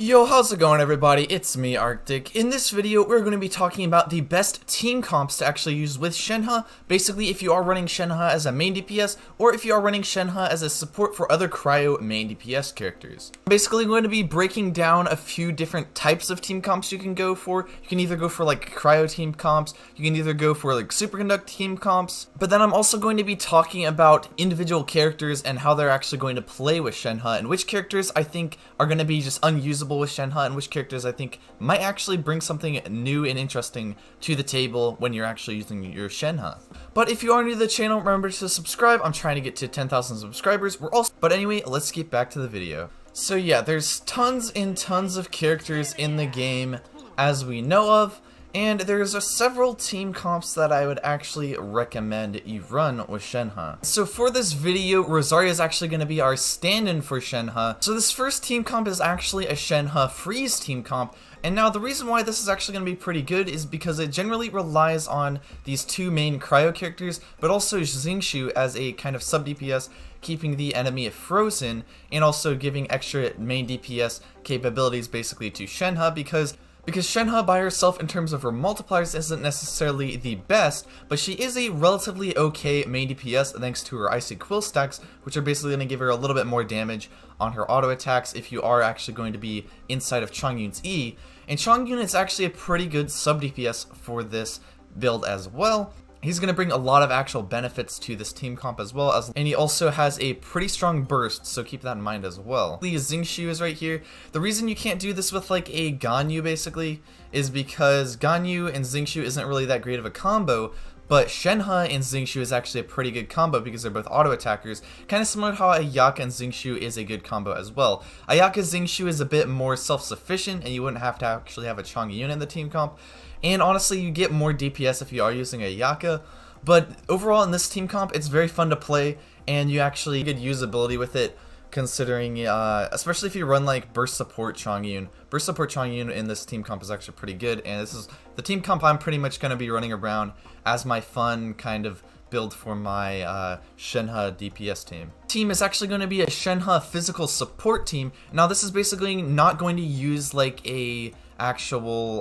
Yo, how's it going everybody? It's me, Arctic. In this video, we're going to be talking about the best team comps to actually use with Shenhe. Basically, if you are running Shenhe as a main DPS, or if you are running Shenhe as a support for other cryo main DPS characters. Basically, I'm going to be breaking down a few different types of team comps you can go for. You can either go for like cryo team comps, you can either go for like superconduct team comps, but then I'm also going to be talking about individual characters and how they're actually going to play with Shenhe, and which characters I think are going to be just unusable with Shenhe, and which characters I think might actually bring something new and interesting to the table when you're actually using your Shenhe. But if you are new to the channel, remember to subscribe. I'm trying to get to 10,000 subscribers. But anyway, let's get back to the video. So yeah, there's tons and tons of characters in the game as we know of, and there's several team comps that I would actually recommend you run with Shenhe. So for this video, Rosaria is actually going to be our stand-in for Shenhe. So this first team comp is actually a Shenhe freeze team comp. And now the reason why this is actually going to be pretty good is because it generally relies on these two main cryo characters, but also Xingqiu as a kind of sub DPS, keeping the enemy frozen, and also giving extra main DPS capabilities basically to Shenhe, because Shenhe by herself in terms of her multipliers isn't necessarily the best, but she is a relatively okay main DPS thanks to her Icy Quill stacks, which are basically going to give her a little bit more damage on her auto attacks if you are actually going to be inside of Chongyun's E. And Chongyun is actually a pretty good sub DPS for this build as well. He's going to bring a lot of actual benefits to this team comp as well, and he also has a pretty strong burst, so keep that in mind as well. The Xingqiu is right here. The reason you can't do this with like a Ganyu basically is because Ganyu and Xingqiu isn't really that great of a combo, but Shenhe and Xingqiu is actually a pretty good combo because they're both auto attackers, kind of similar to how Ayaka and Xingqiu is a good combo as well. Ayaka Xingqiu is a bit more self-sufficient, and you wouldn't have to actually have a Chongyun in the team comp. And honestly, you get more DPS if you are using Ayaka, but overall in this team comp, it's very fun to play, and you actually get usability with it, considering, especially if you run like Burst Support Chongyun. Burst Support Chongyun in this team comp is actually pretty good, and this is the team comp I'm pretty much going to be running around as my fun kind of build for my Shenhe DPS team. Team is actually going to be a Shenhe physical support team. Now this is basically not going to use like a actual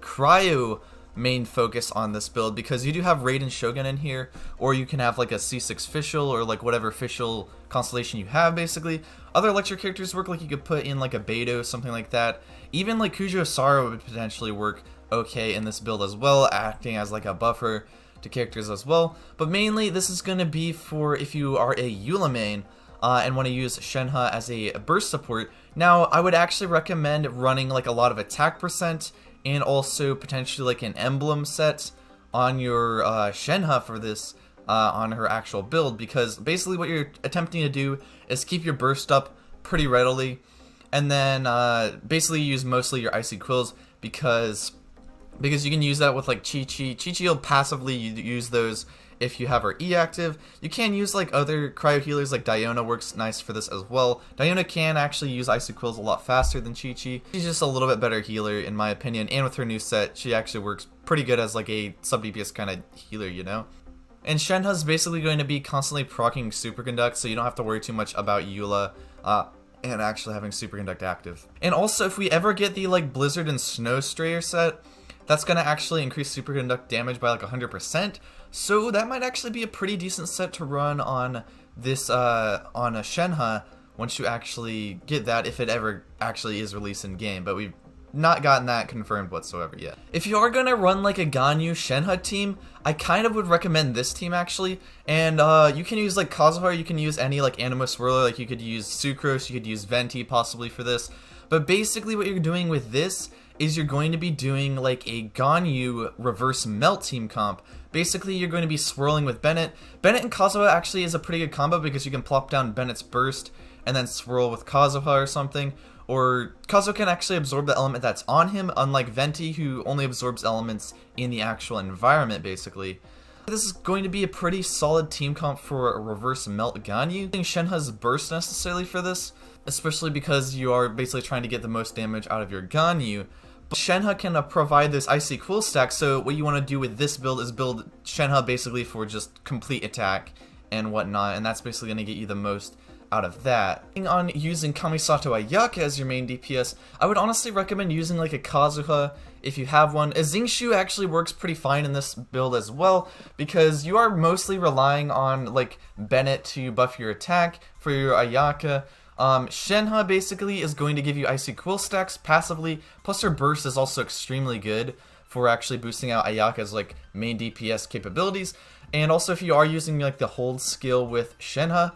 cryo main focus on this build, because you do have Raiden Shogun in here, or you can have like a C6 Fischl, or like whatever Fischl constellation you have basically. Other electric characters work, like you could put in like a Beidou, something like that. Even like Kujo Sara would potentially work okay in this build as well, acting as like a buffer to characters as well. But mainly this is going to be for if you are a Eula main and want to use Shenhe as a burst support. Now I would actually recommend running like a lot of attack percent, and also potentially like an emblem set on your Shenhe for this on her actual build, because basically what you're attempting to do is keep your burst up pretty readily, and then basically use mostly your Icy Quills, because you can use that with like Chi-Chi. Chi-Chi will passively use those if you have her E active. You can use like other cryo healers, like Diona works nice for this as well. Diona can actually use Icy Quills a lot faster than Chi-Chi. She's just a little bit better healer in my opinion, and with her new set, she actually works pretty good as like a sub DPS kind of healer, you know? And Shenhe is basically going to be constantly proccing Superconduct, so you don't have to worry too much about Eula and actually having Superconduct active. And also, if we ever get the like Blizzard and Snow Strayer set, that's going to actually increase Superconduct damage by like 100%, so that might actually be a pretty decent set to run on this, on a Shenhe once you actually get that, if it ever actually is released in game, but we've not gotten that confirmed whatsoever yet. If you are going to run like a Ganyu Shenhe team, I kind of would recommend this team actually, and you can use like Kazuha, you can use any like Animo Swirler, like you could use Sucrose, you could use Venti possibly for this, but basically what you're doing with this is you're going to be doing like a Ganyu reverse melt team comp. Basically, you're going to be swirling with Bennett. Bennett and Kazuha actually is a pretty good combo, because you can plop down Bennett's burst and then swirl with Kazuha or something. Or Kazuha can actually absorb the element that's on him, unlike Venti, who only absorbs elements in the actual environment, basically. This is going to be a pretty solid team comp for a reverse melt Ganyu. I think Shenhe's burst necessarily for this, especially because you are basically trying to get the most damage out of your Ganyu. But Shenhe can provide this Icy Quill stack, so what you want to do with this build is build Shenhe basically for just complete attack and whatnot, and that's basically going to get you the most out of that. On using Kamisato Ayaka as your main DPS, I would honestly recommend using like a Kazuha if you have one. A Xingqiu actually works pretty fine in this build as well, because you are mostly relying on like Bennett to buff your attack for your Ayaka. Shenhe basically is going to give you Icy Quill stacks passively, plus her burst is also extremely good for actually boosting out Ayaka's like main DPS capabilities. And also if you are using like the hold skill with Shenhe,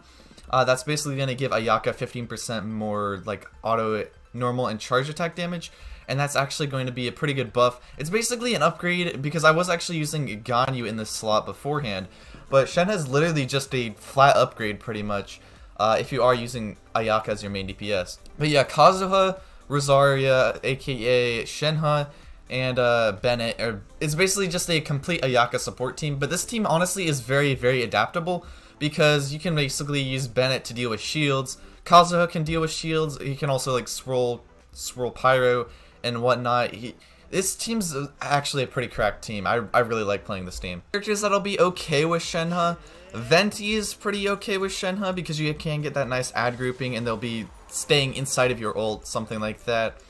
that's basically going to give Ayaka 15% more like auto, normal, and charge attack damage, and that's actually going to be a pretty good buff. It's basically an upgrade, because I was actually using Ganyu in this slot beforehand, but Shenhe is literally just a flat upgrade pretty much if you are using Ayaka as your main DPS. But yeah, Kazuha, Rosaria, aka Shenhe, and Bennett it's basically just a complete Ayaka support team. But this team honestly is very, very adaptable, because you can basically use Bennett to deal with shields, Kazuha can deal with shields, he can also like swirl pyro and whatnot. This team's actually a pretty cracked team. I really like playing this team. Characters that'll be okay with Shenhe. Venti is pretty okay with Shenhe because you can get that nice ad grouping and they'll be staying inside of your ult, something like that.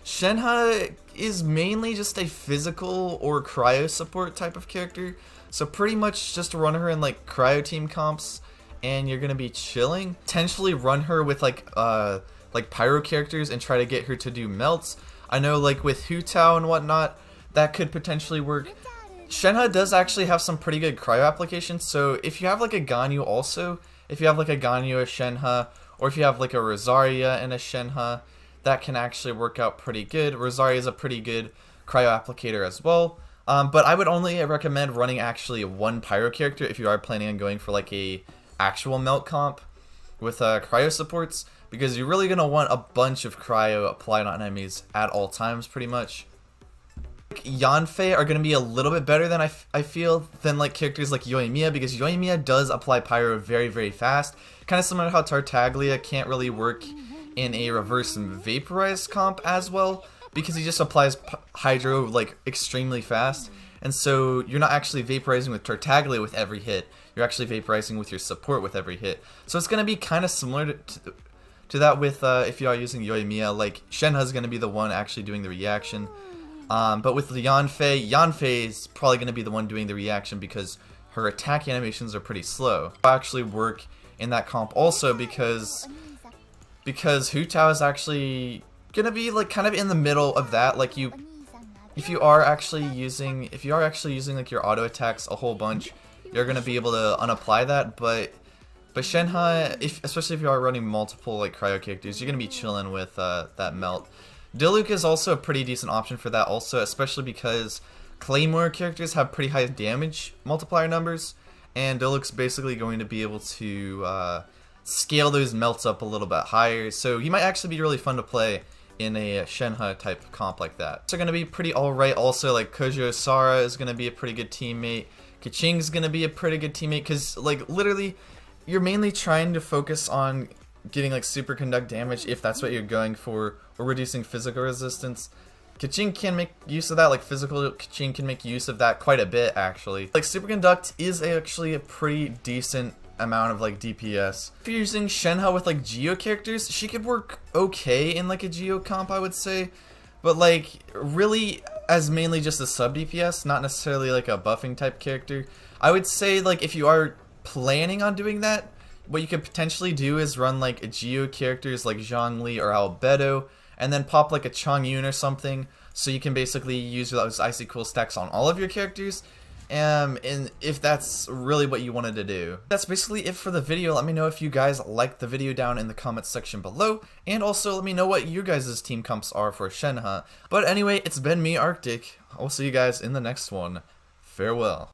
Shenhe is mainly just a physical or cryo support type of character, so pretty much just run her in like cryo team comps and you're gonna be chilling. Potentially run her with like pyro characters and try to get her to do melts. I know like with Hu Tao and whatnot, that could potentially work. Shenhe does actually have some pretty good cryo applications, so if you have like a Ganyu also, if you have like a Ganyu, a Shenhe, or if you have like a Rosaria and a Shenhe, that can actually work out pretty good. Rosaria is a pretty good cryo applicator as well. But I would only recommend running actually one pyro character if you are planning on going for like a actual melt comp with cryo supports, because you're really gonna want a bunch of cryo applied on enemies at all times pretty much. Yanfei are gonna be a little bit better than I feel than like characters like Yoimiya, because Yoimiya does apply pyro very, very fast. Kind of similar to how Tartaglia can't really work in a reverse vaporized comp as well, because he just applies hydro like extremely fast, and so you're not actually vaporizing with Tartaglia with every hit, you're actually vaporizing with your support with every hit. So it's going to be kind of similar to that with if you are using Yoimiya. Like Shenhe is going to be the one actually doing the reaction, but with the Yanfei is probably going to be the one doing the reaction because her attack animations are pretty slow. It'll actually work in that comp also because Hu Tao is actually gonna be like kind of in the middle of that. Like if you are actually using like your auto attacks a whole bunch, you're gonna be able to unapply that. But Shenhe, especially if you are running multiple like cryo characters, you're gonna be chilling with that melt. Diluc is also a pretty decent option for that also, especially because Claymore characters have pretty high damage multiplier numbers, and Diluc's basically going to be able to scale those melts up a little bit higher, so he might actually be really fun to play in a Shenhe type of comp like that. So gonna be pretty alright also. Like Kojo Sara is gonna be a pretty good teammate. Kaching's gonna be a pretty good teammate, because like literally you're mainly trying to focus on getting like superconduct damage if that's what you're going for, or reducing physical resistance. Kaching can make use of that, like physical Kaching can make use of that quite a bit actually. Like superconduct is actually a pretty decent amount of like DPS. If you're using Shenhe with like Geo characters, she could work okay in like a Geo comp, I would say, but like really as mainly just a sub DPS, not necessarily like a buffing type character. I would say like if you are planning on doing that, what you could potentially do is run like a Geo characters like Zhongli or Albedo, and then pop like a Chongyun or something, so you can basically use those Icy Cool stacks on all of your characters. And if that's really what you wanted to do. That's basically it for the video. Let me know if you guys liked the video down in the comments section below, and also let me know what your guys' team comps are for Shenhe. But anyway, it's been me, Arctic. I'll see you guys in the next one. Farewell.